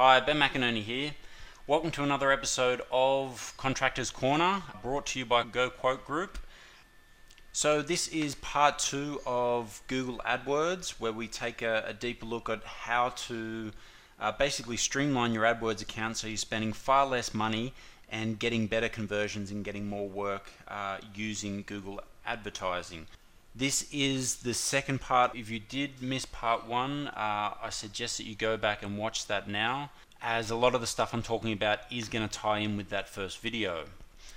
Hi, Ben McInerney here. Welcome to another episode of Contractors Corner, brought to you by Go Quote Group. So this is part 2 of Google AdWords, where we take a deeper look at how to basically streamline your AdWords account so you're spending far less money and getting better conversions and getting more work using Google advertising. This is the second part. If you did miss part 1, I suggest that you go back and watch that now, as a lot of the stuff I'm talking about is going to tie in with that first video.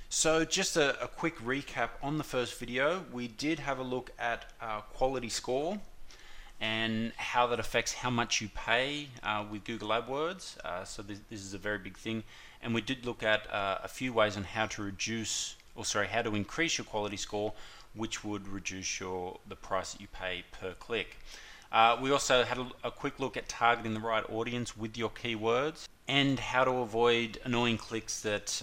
So just a quick recap on the first video. We did have a look at quality score and how that affects how much you pay with Google AdWords. So this is a very big thing. And we did look at a few ways on how to how to increase your quality score, which would reduce the price that you pay per click. We also had a quick look at targeting the right audience with your keywords and how to avoid annoying clicks that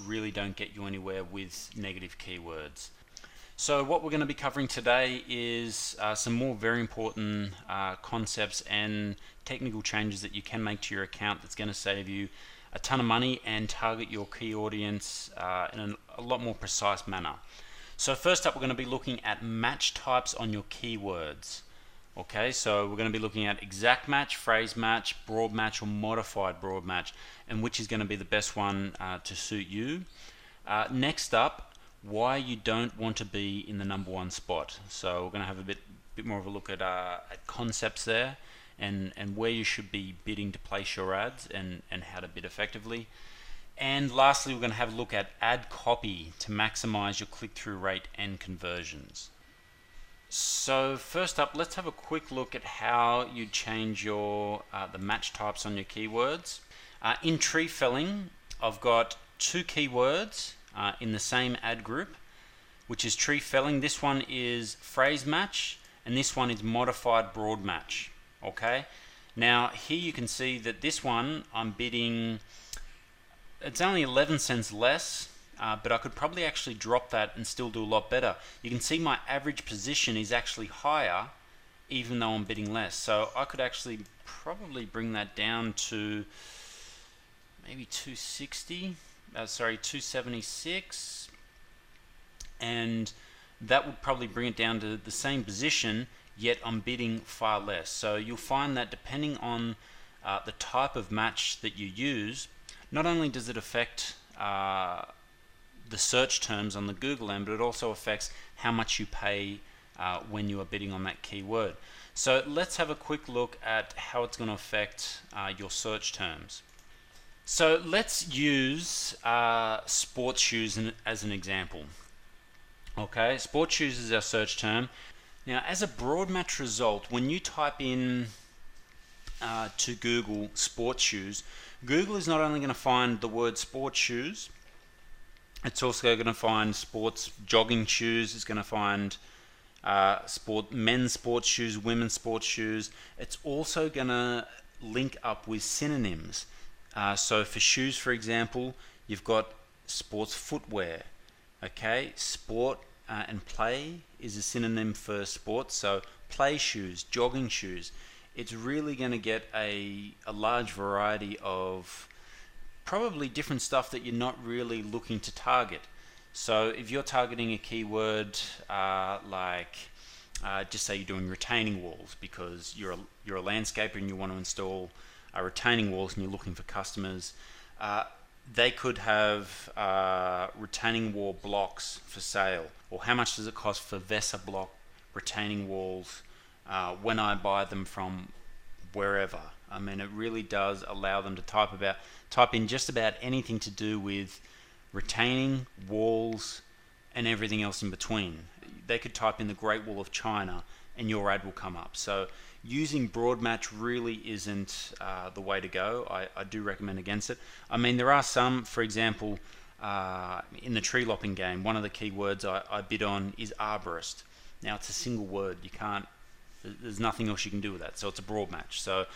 really don't get you anywhere with negative keywords. So what we're going to be covering today is some more very important concepts and technical changes that you can make to your account that's going to save you a ton of money and target your key audience in a lot more precise manner. So first up, we're going to be looking at match types on your keywords. Okay, so we're going to be looking at exact match, phrase match, broad match, or modified broad match, and which is going to be the best one to suit you. Next up, why you don't want to be in the #1 spot. So we're going to have a bit more of a look at concepts there and where you should be bidding to place your ads and how to bid effectively. And lastly, we're going to have a look at ad copy to maximize your click-through rate and conversions. So first up, let's have a quick look at how you change your the match types on your keywords. In tree felling, I've got 2 keywords in the same ad group, which is tree felling. This one is phrase match, and this one is modified broad match. Okay, now here you can see that this one I'm bidding. It's only 11 cents less, but I could probably actually drop that and still do a lot better. You can see my average position is actually higher even though I'm bidding less. So I could actually probably bring that down to maybe 276, and that would probably bring it down to the same position, yet I'm bidding far less. So you'll find that depending on the type of match that you use, not only does it affect the search terms on the Google end, but it also affects how much you pay when you are bidding on that keyword. So let's have a quick look at how it's going to affect your search terms. So let's use sports shoes as an example. Okay, sports shoes is our search term. Now, as a broad match result, when you type in to Google sports shoes, Google is not only going to find the word sports shoes, it's also going to find sports jogging shoes, it's going to find men's sports shoes, women's sports shoes. It's also going to link up with synonyms. So for shoes, for example, you've got sports footwear. Okay, sport and play is a synonym for sports, so play shoes, jogging shoes. It's really going to get a large variety of probably different stuff that you're not really looking to target. So if you're targeting a keyword just say you're doing retaining walls because you're a landscaper and you want to install retaining walls and you're looking for customers, they could have retaining wall blocks for sale, or how much does it cost for Vesa block retaining walls when I buy them from wherever. I mean, it really does allow them to type in just about anything to do with retaining walls and everything else in between. They could type in the Great Wall of China and your ad will come up. So using broad match really isn't the way to go. I do recommend against it. I mean, there are some, for example, in the tree lopping game, one of the keywords I bid on is arborist. Now it's a single word. There's nothing else you can do with that, so it's a broad match. So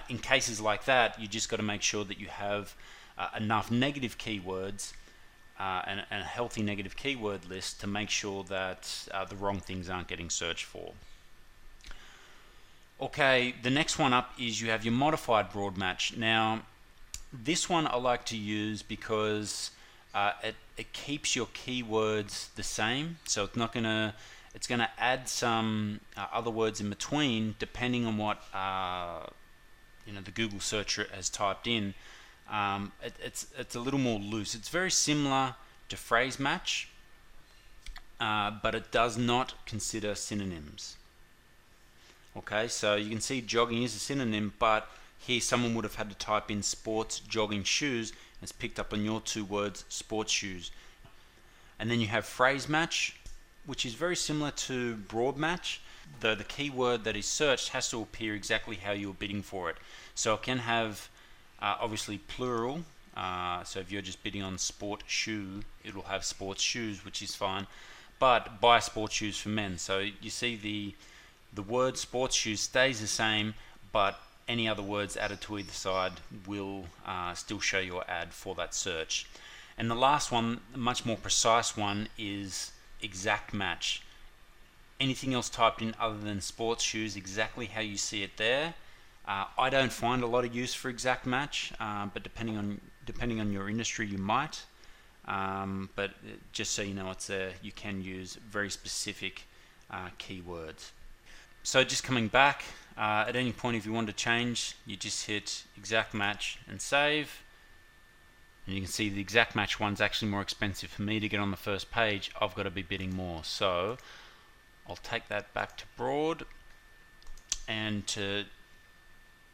in cases like that, you just got to make sure that you have enough negative keywords and a healthy negative keyword list to make sure that the wrong things aren't getting searched for. Okay, the next one up is you have your modified broad match. Now, This one I like to use because it keeps your keywords the same, so it's gonna add some other words in between depending on what the Google searcher has typed in. It's a little more loose. It's very similar to phrase match, but it does not consider synonyms. Okay, so you can see jogging is a synonym, but here someone would have had to type in sports jogging shoes, and it's picked up on your two words, sports shoes. And then you have phrase match, which is very similar to broad match, though the keyword that is searched has to appear exactly how you're bidding for it. So it can have obviously plural, so if you're just bidding on sport shoe, it'll have sports shoes, which is fine, but buy sports shoes for men. So you see the word sports shoes stays the same, but any other words added to either side will still show your ad for that search. And the last one, a much more precise one, is exact match. Anything else typed in other than sports shoes, exactly how you see it there. I don't find a lot of use for exact match, but depending on your industry, you might. But just so you know it's there, you can use very specific keywords. So just coming back, at any point if you want to change, you just hit exact match and save. And you can see the exact match one's actually more expensive. For me to get on the first page, I've got to be bidding more. So I'll take that back to broad, and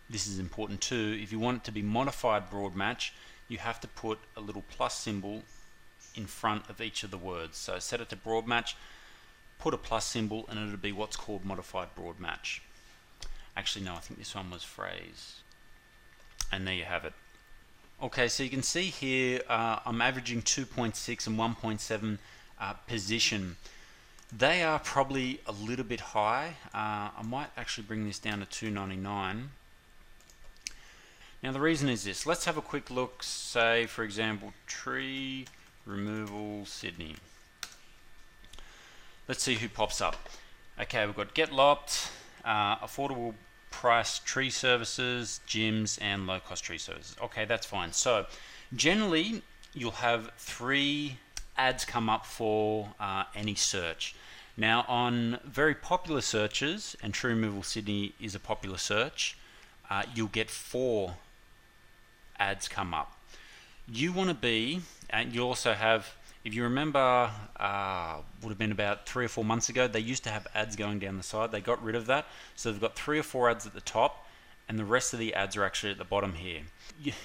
this is important too, if you want it to be modified broad match, you have to put a little plus symbol in front of each of the words. So set it to broad match, put a plus symbol, and it'll be what's called modified broad match. Actually no, I think this one was phrase. And there you have it. Okay, so you can see here I'm averaging 2.6 and 1.7 position. They are probably a little bit high. I might actually bring this down to 299. Now the reason is this. Let's have a quick look, say for example tree removal Sydney. Let's see who pops up. Okay, we've got Get Lopped, affordable price tree services, gyms, and low cost tree services. Okay, that's fine. So generally you'll have 3 ads come up for any search. Now on very popular searches, and tree removal Sydney is a popular search, you'll get 4 ads come up. You want to be, and you also have, if you remember, would have been about 3 or 4 months ago, they used to have ads going down the side. They got rid of that, so they've got 3 or 4 ads at the top, and the rest of the ads are actually at the bottom here.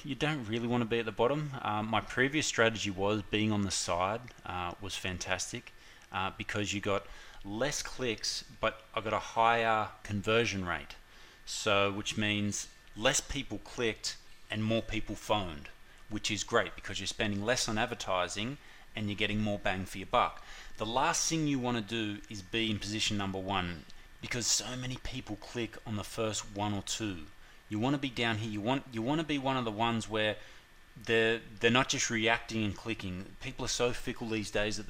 You don't really want to be at the bottom. My previous strategy was being on the side was fantastic because you got less clicks, but I got a higher conversion rate. So which means less people clicked and more people phoned, which is great because you're spending less on advertising and you're getting more bang for your buck. The last thing you want to do is be in position number 1 because so many people click on the first 1 or 2. You want to be down here. You want to be one of the ones where they're not just reacting and clicking. People are so fickle these days that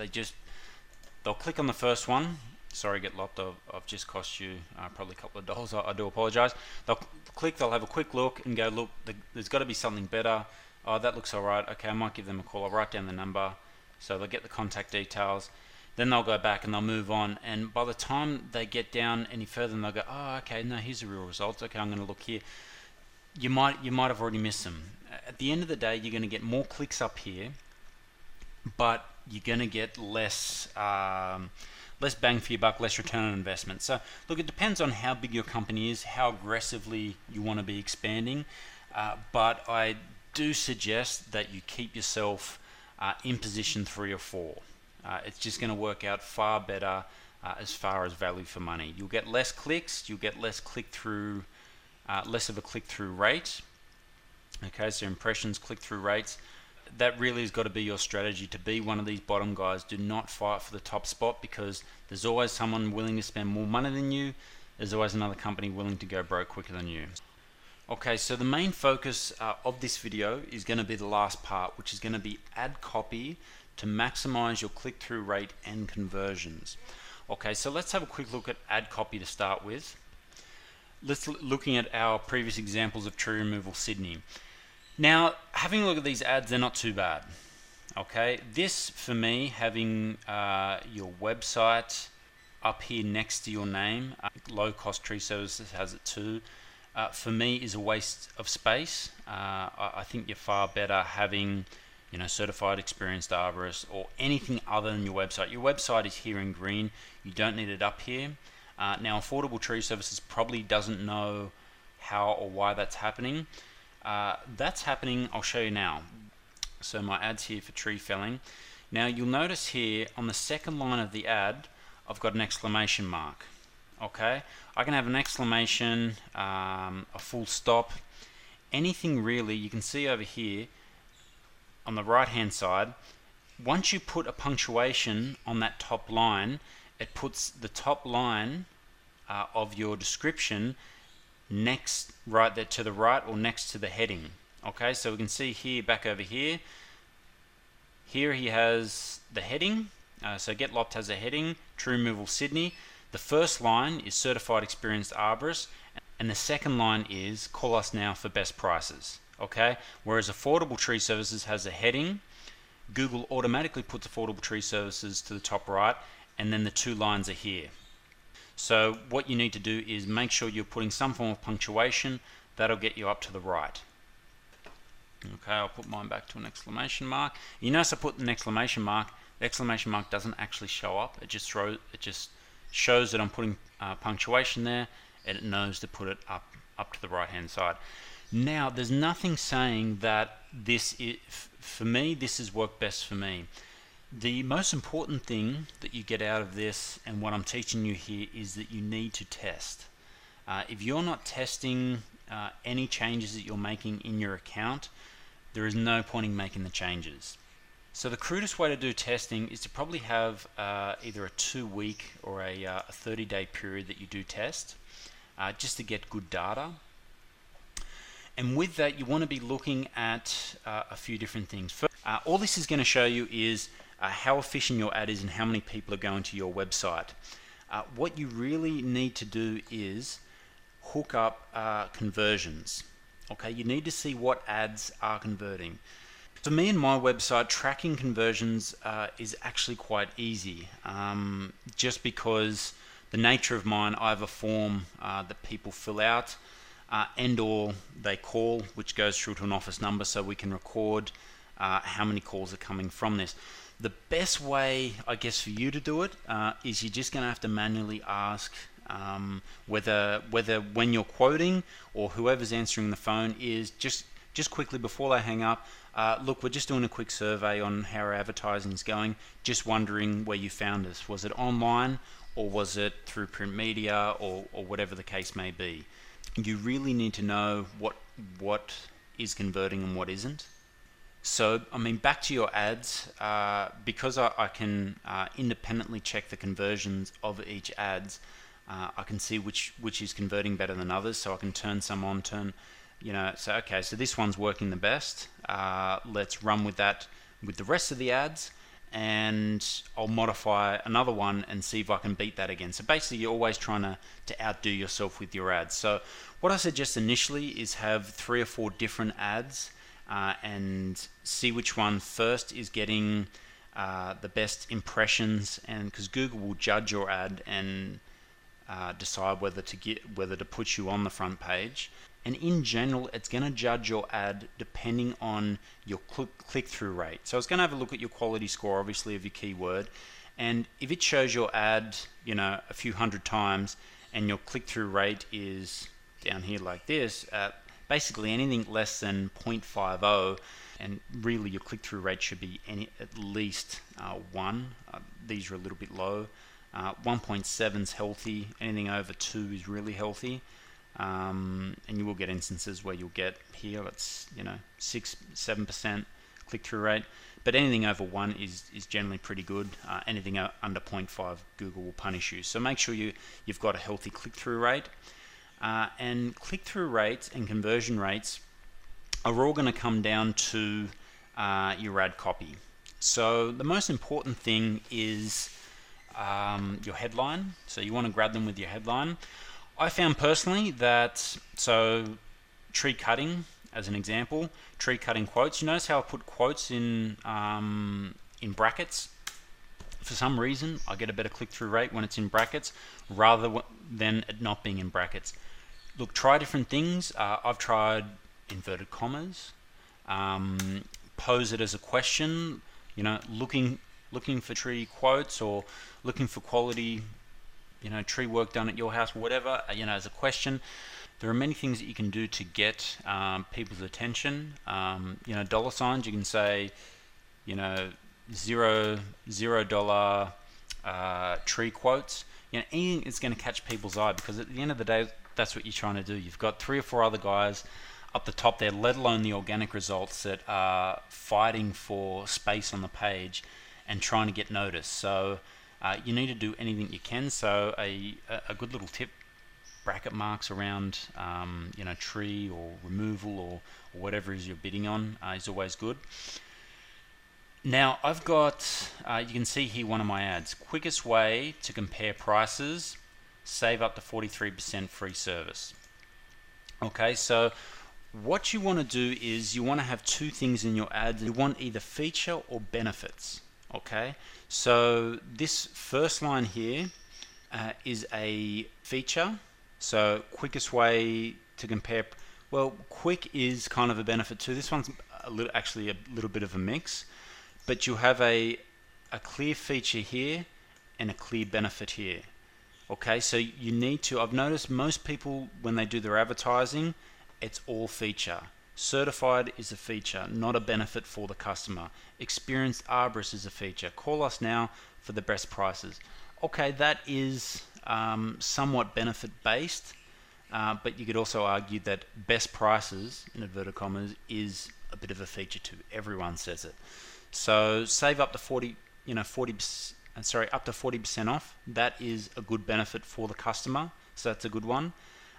they'll click on the first one. Sorry, Get Lopped, I've just cost you probably a couple of dollars. I do apologize. They'll click, they'll have a quick look and go, look, there's got to be something better. Oh, that looks alright. Okay, I might give them a call. I'll write down the number. So they'll get the contact details. Then they'll go back and they'll move on. And by the time they get down any further, they'll go, oh, okay, no, here's the real results. Okay, I'm going to look here. You might have already missed them. At the end of the day, you're going to get more clicks up here, but you're going to get less bang for your buck, less return on investment. So look, it depends on how big your company is, how aggressively you want to be expanding, but I do suggest that you keep yourself in position 3 or 4. It's just going to work out far better as far as value for money. You'll get less clicks, you'll get less click-through, less of a click-through rate. Okay, so impressions, click-through rates. That really has got to be your strategy, to be one of these bottom guys. Do not fight for the top spot because there's always someone willing to spend more money than you. There's always another company willing to go broke quicker than you. Okay, so the main focus of this video is going to be the last part, which is going to be add copy to maximize your click-through rate and conversions. Okay, so let's have a quick look at add copy to start with. Looking at our previous examples of tree removal Sydney. Now, having a look at these ads, they're not too bad. Okay, this for me, having your website up here next to your name, low cost tree services has it too. For me, is a waste of space. I think you're far better having, certified experienced arborist or anything other than your website. Your website is here in green. You don't need it up here. Now, Affordable Tree Services probably doesn't know how or why that's happening. That's happening. I'll show you now. So my ad's here for tree felling. Now you'll notice here on the second line of the ad, I've got an exclamation mark. Okay, I can have an exclamation, a full stop, anything really. You can see over here on the right hand side, once you put a punctuation on that top line, it puts the top line of your description next, right there to the right or next to the heading. Okay, so we can see here, back over here, here he has the heading. So Get Lopped has a heading, Tree Removal Sydney. The first line is Certified Experienced Arborist, and the second line is Call Us Now for Best Prices. Okay, whereas Affordable Tree Services has a heading, Google automatically puts Affordable Tree Services to the top right, and then the two lines are here. So what you need to do is make sure you're putting some form of punctuation. That'll get you up to the right. Okay, I'll put mine back to an exclamation mark. You notice I put an exclamation mark. The exclamation mark doesn't actually show up. It just shows that I'm putting punctuation there, and it knows to put it up to the right hand side. Now, there's nothing saying that this is, for me, this has worked best for me. The most important thing that you get out of this, and what I'm teaching you here, is that you need to test. If you're not testing any changes that you're making in your account, there is no point in making the changes. So the crudest way to do testing is to probably have either a 2-week or a 30-day period that you do test, just to get good data. And with that, you want to be looking at a few different things. First, all this is going to show you is how efficient your ad is and how many people are going to your website. What you really need to do is hook up conversions. Okay, you need to see what ads are converting. For me and my website, tracking conversions is actually quite easy, just because the nature of mine, I have a form that people fill out and or they call, which goes through to an office number, so we can record how many calls are coming from this. The best way, I guess, for you to do it is you're just going to have to manually ask whether when you're quoting or whoever's answering the phone is just quickly before they hang up, look, we're just doing a quick survey on how our advertising is going, just wondering where you found us. Was it online or was it through print media or whatever the case may be? You really need to know what is converting and what isn't. So, I mean, back to your ads, because I can independently check the conversions of each ads, I can see which is converting better than others, so I can turn some on, so okay, so this one's working the best. Let's run with that with the rest of the ads, and I'll modify another one and see if I can beat that again. So basically, you're always trying to outdo yourself with your ads. So what I suggest initially is have 3 or 4 different ads and see which one first is getting the best impressions, and because Google will judge your ad and decide whether to put you on the front page. And in general, it's going to judge your ad depending on your click-through rate. So it's going to have a look at your quality score, obviously, of your keyword. And if it shows your ad, a few hundred times, and your click-through rate is down here like this, basically anything less than 0.50, and really your click-through rate should be at least 1. These are a little bit low. 1.7 is healthy. Anything over 2 is really healthy. And you will get instances where you'll get here, it's 6-7% click-through rate, but anything over 1 is generally pretty good. Anything under 0.5, Google will punish you. So make sure you've got a healthy click-through rate, and click-through rates and conversion rates are all going to come down to your ad copy. So the most important thing is your headline. So you want to grab them with your headline. I found personally that tree cutting as an example, tree cutting quotes. You notice how I put quotes in brackets? For some reason, I get a better click-through rate when it's in brackets rather than it not being in brackets. Look, try different things. I've tried inverted commas, pose it as a question, you know, looking for tree quotes or looking for quality, you know, tree work done at your house, whatever, you know, as a question. There are many things that you can do to get people's attention. You know, dollar signs, you can say, you know, $0 tree quotes. You know, anything that's going to catch people's eye, because at the end of the day, that's what you're trying to do. You've got 3 or 4 other guys up the top there, let alone the organic results, that are fighting for space on the page and trying to get noticed. So you need to do anything you can. So a good little tip: bracket marks around you know, tree or removal or whatever it is you're bidding on is always good. Now I've got, you can see here one of my ads: quickest way to compare prices, save up to 43% free service. Okay, so what you want to do is you want to have 2 things in your ads. You want either feature or benefits. Okay, so this first line here is a feature. So quickest way to compare, well, quick is kind of a benefit too. This one's actually a little bit of a mix, but you have a clear feature here and a clear benefit here. Okay, so you need to, I've noticed most people when they do their advertising, it's all feature. Certified is a feature, not a benefit for the customer. Experienced arborist is a feature. Call us now for the best prices. Okay, that is somewhat benefit based, but you could also argue that best prices, in inverted commas, is a bit of a feature too. Everyone says it. So save up to up to 40% off. That is a good benefit for the customer, so that's a good one.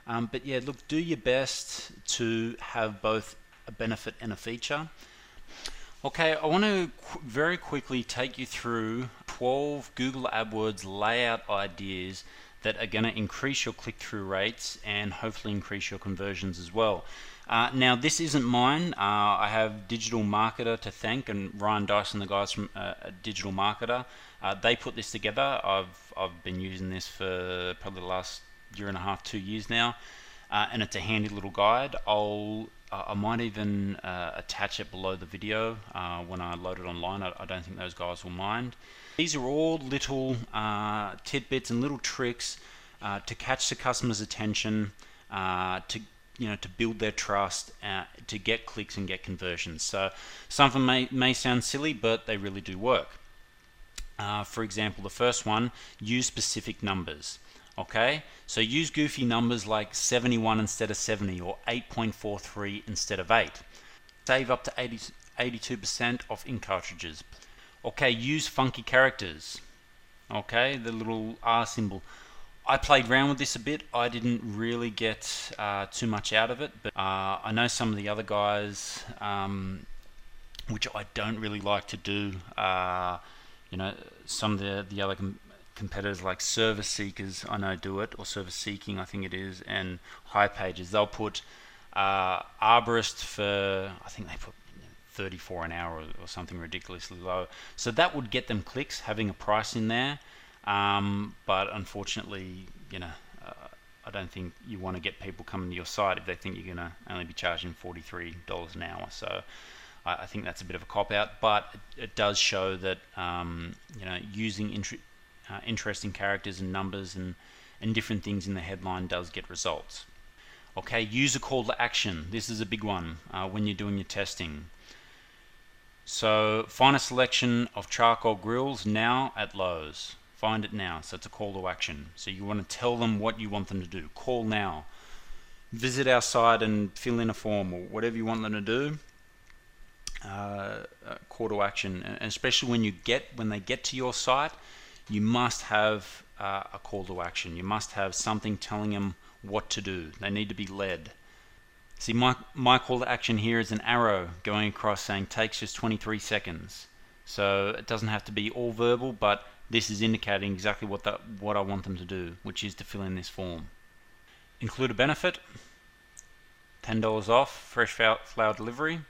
But yeah, look, do your best to have both a benefit and a feature. Okay, I want to very quickly take you through 12 Google AdWords layout ideas that are going to increase your click-through rates and hopefully increase your conversions as well. Now, this isn't mine. I have Digital Marketer to thank, and Ryan Dyson, the guys from Digital Marketer. They put this together. I've been using this for probably the last 1.5 to 2 years now, and it's a handy little guide. I might even attach it below the video when I load it online. I don't think those guys will mind. These are all little tidbits and little tricks to catch the customer's attention, to build their trust, to get clicks and get conversions. So some of them may sound silly, but they really do work. For example, the first one: use specific numbers. Okay, so use goofy numbers like 71 instead of 70 or 8.43 instead of 8. Save up to 82% off ink cartridges. Okay, use funky characters. Okay, the little R symbol. I played around with this a bit. I didn't really get too much out of it, but I know some of the other guys, which I don't really like to do. Some of the other competitors like Service Seekers, I know, do it, or Service Seeking, I think it is, and High Pages. They'll put arborist for, I think they put 34 an hour or something ridiculously low. So that would get them clicks, having a price in there. But unfortunately, I don't think you want to get people coming to your site if they think you're going to only be charging $43 an hour. So I think that's a bit of a cop-out, but it does show that using interesting characters and numbers and different things in the headline does get results. Okay, use a call to action. This is a big one when you're doing your testing. So find a selection of charcoal grills now at Lowe's. Find it now. So it's a call to action. So you want to tell them what you want them to do. Call now. Visit our site and fill in a form, or whatever you want them to do. Call to action, and especially when they get to your site, you must have a call to action. You must have something telling them what to do. They need to be led. See, my call to action here is an arrow going across saying takes just 23 seconds. So it doesn't have to be all verbal, but this is indicating exactly what I want them to do, which is to fill in this form. Include a benefit. $10 off, fresh flower delivery.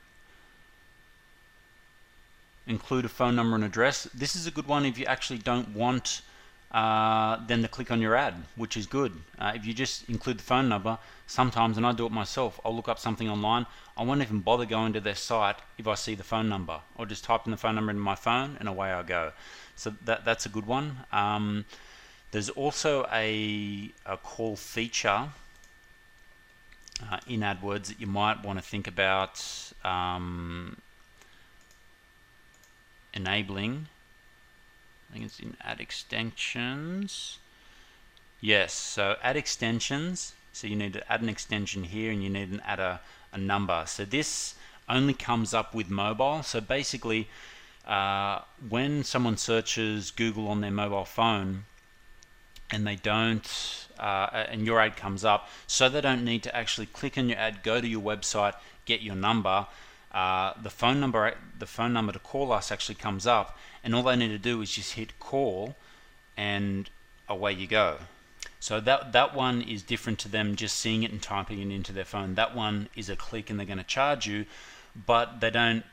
Include a phone number and address. This is a good one if you actually don't want them to click on your ad, which is good. If you just include the phone number, sometimes, and I do it myself, I'll look up something online, I won't even bother going to their site if I see the phone number. I'll just type in the phone number in my phone and away I go. So that's a good one. There's also a call feature in AdWords that you might want to think about enabling. I think it's in add extensions. Yes, so add extensions. So you need to add an extension here, and you need to add a number. So this only comes up with mobile. So basically, when someone searches Google on their mobile phone, and they don't, and your ad comes up, so they don't need to actually click on your ad, go to your website, get your number. The phone number to call us actually comes up, and all they need to do is just hit call, and away you go. So that one is different to them just seeing it and typing it into their phone. That one is a click, and they're going to charge you, but they don't.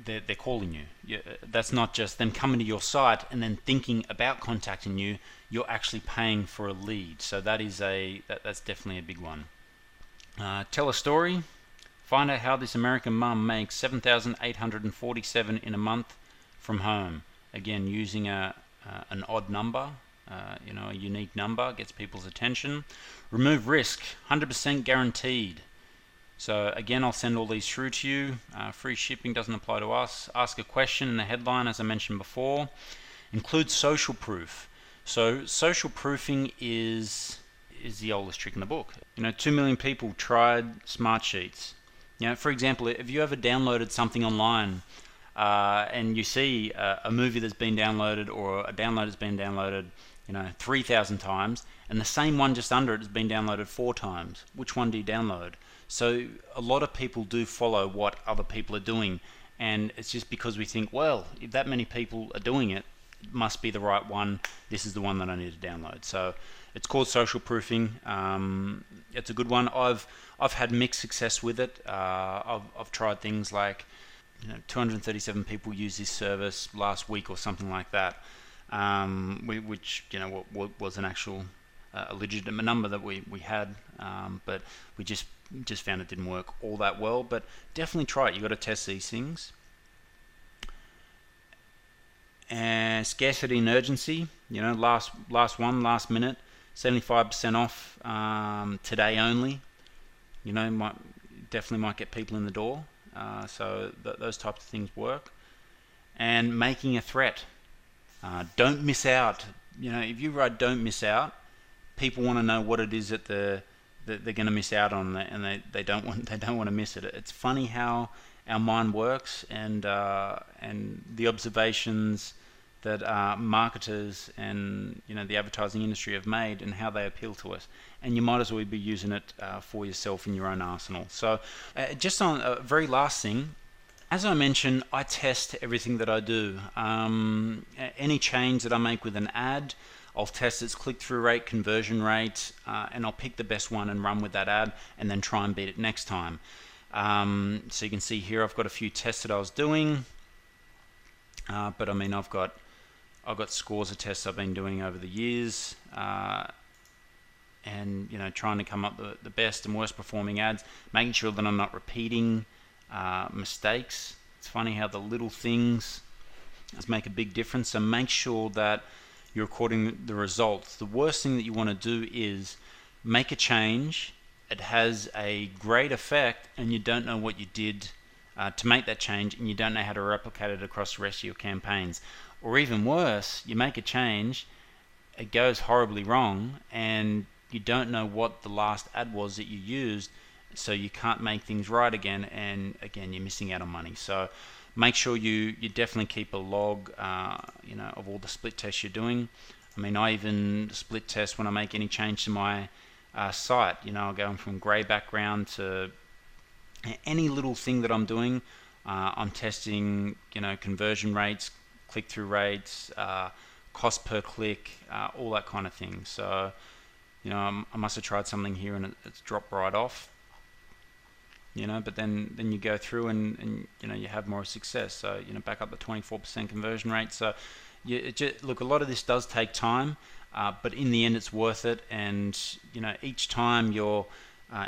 They're calling you. That's not just them coming to your site and then thinking about contacting you. You're actually paying for a lead. So that's definitely a big one. Tell a story. Find out how this American mum makes $7,847 in a month from home. Again, using an odd number, a unique number, gets people's attention. Remove risk, 100% guaranteed. So again, I'll send all these through to you. Free shipping doesn't apply to us. Ask a question in the headline, as I mentioned before. Include social proof. So social proofing is the oldest trick in the book. 2 million people tried Smartsheets. For example, if you ever downloaded something online and you see a movie that's been downloaded, or a download that's been downloaded 3,000 times, and the same one just under it has been downloaded 4 times, which one do you download? So a lot of people do follow what other people are doing, and it's just because we think, well, if that many people are doing it, it must be the right one. This is the one that I need to download. So it's called social proofing. It's a good one. I've had mixed success with it. I've tried things like 237 people use this service last week or something like that, which was an actual a legitimate number that we had, but we just found it didn't work all that well. But definitely try it. You've got to test these things. And scarcity and urgency, last minute, 75% off today only. Definitely might get people in the door. So those types of things work. And making a threat. Don't miss out. If you write "don't miss out," people want to know what it is that they're going to miss out on, and they don't want to miss it. It's funny how our mind works, and the observations that marketers and the advertising industry have made, and how they appeal to us. And you might as well be using it for yourself in your own arsenal. So just on a very last thing, as I mentioned, I test everything that I do. Any change that I make with an ad, I'll test its click-through rate, conversion rate, and I'll pick the best one and run with that ad, and then try and beat it next time. So you can see here I've got a few tests that I was doing, but I mean I've got scores of tests I've been doing over the years, and trying to come up the best and worst performing ads, making sure that I'm not repeating mistakes. It's funny how the little things make a big difference. So make sure that you're recording the results. The worst thing that you want to do is make a change, it has a great effect, and you don't know what you did to make that change, and you don't know how to replicate it across the rest of your campaigns. Or even worse, you make a change, it goes horribly wrong, and you don't know what the last ad was that you used, so you can't make things right again, and again you're missing out on money. So make sure you definitely keep a log of all the split tests you're doing. I mean, I even split test when I make any change to my site. Going from grey background to any little thing that I'm doing, I'm testing conversion rates, click-through rates, cost per click, all that kind of thing. So I must have tried something here and it's dropped right off. but then you go through and you have more success. So back up the 24% conversion rate. So look, a lot of this does take time, but in the end it's worth it. And each time you're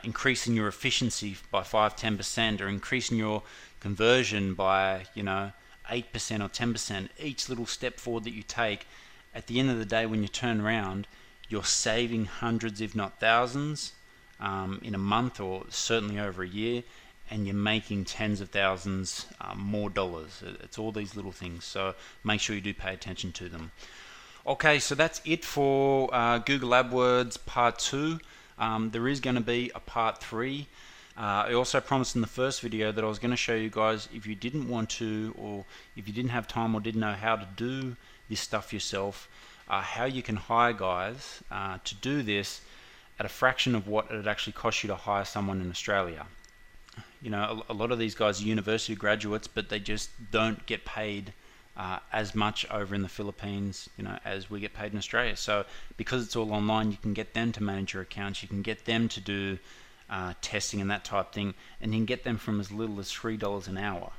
increasing your efficiency by 5-10%, or increasing your conversion by 8% or 10%, each little step forward that you take, at the end of the day, when you turn around, you're saving hundreds if not thousands in a month, or certainly over a year, and you're making tens of thousands more dollars. It's all these little things, so make sure you do pay attention to them. Okay, so that's it for Google AdWords Part 2. There is going to be a Part 3. I also promised in the first video that I was going to show you guys, if you didn't want to, or if you didn't have time or didn't know how to do this stuff yourself, how you can hire guys to do this at a fraction of what it actually costs you to hire someone in Australia. A lot of these guys are university graduates, but they just don't get paid as much over in the Philippines, as we get paid in Australia. So because it's all online, you can get them to manage your accounts, you can get them to do testing and that type of thing, and you can get them from as little as $3 an hour.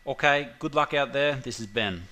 Okay, good luck out there. This is Ben.